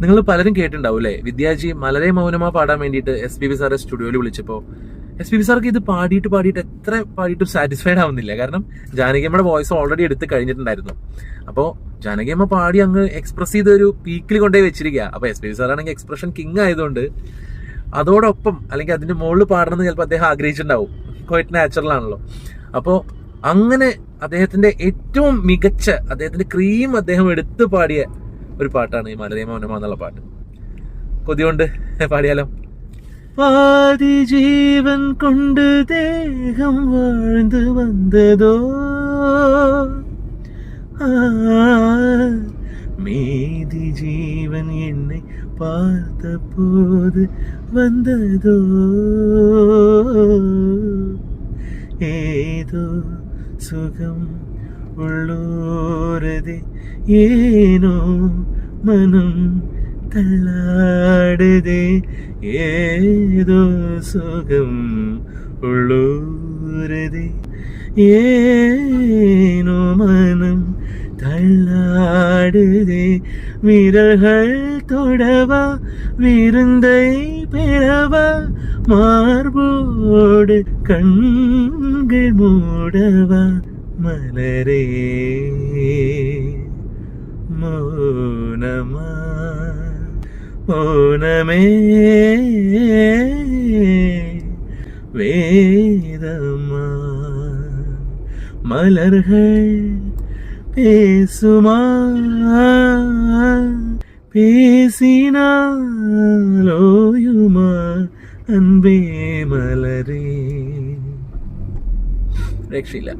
നിങ്ങൾ പലരും കേട്ടിട്ടുണ്ടാവും അല്ലേ, വിദ്യാജി മലരെ മൗനമാ പാടാൻ വേണ്ടിയിട്ട് SPB സാറെ സ്റ്റുഡിയോയിൽ വിളിച്ചപ്പോൾ SPB സാർക്ക് ഇത് പാടിയിട്ട് എത്ര പാടിയിട്ടും സാറ്റിസ്ഫൈഡ് ആവുന്നില്ല. കാരണം ജാനകിയമ്മയുടെ വോയിസ് ഓൾറെഡി എടുത്ത് കഴിഞ്ഞിട്ടുണ്ടായിരുന്നു. അപ്പോൾ ജാനകിയമ്മ പാടി അങ്ങ് എക്സ്പ്രസ് ചെയ്ത് ഒരു പീക്കിൽ കൊണ്ടുപോയി വെച്ചിരിക്കുക. അപ്പോൾ SPB സാറാണെങ്കിൽ എക്സ്പ്രഷൻ കിങ് ആയതുകൊണ്ട് അതോടൊപ്പം അല്ലെങ്കിൽ അതിന്റെ മുകളിൽ പാടണമെന്ന് ചിലപ്പോൾ അദ്ദേഹം ആഗ്രഹിച്ചിട്ടുണ്ടാവും. ക്വൈറ്റ് നാച്ചുറൽ ആണല്ലോ. അപ്പോൾ അങ്ങനെ അദ്ദേഹത്തിന്റെ ഏറ്റവും മികച്ച അദ്ദേഹത്തിന്റെ ക്രീം അദ്ദേഹം എടുത്തു പാടിയ ഒരു പാട്ടാണ് ഈ മലരെ മൗനമാ എന്നുള്ള പാട്ട്. കൊതികൊണ്ട് പാടിയാലോ? പാതി ജീവൻ കൊണ്ട് ദേഹം വാഴ്ந்து വന്നതോ மீதி ஜீவன் என்னை பார்த்த போது வந்ததோ ஏதோ சுகம் உள்ளூரதே ஏனோ மனம் தள்ளாடுதே ஏதோ சுகம் உள்ளூரதே ஏனோ மனம் தள்ளாடுதே விரல்கள் தொடவா விருந்தை பெறவா மார்போடு கண்கள் மூடவா மலரே மௌனமா மௌனமே வேதமா மலர்கள் பேசுமா பேசினாலோயுமா அன்பே மலரே. രക്ഷയില്ല.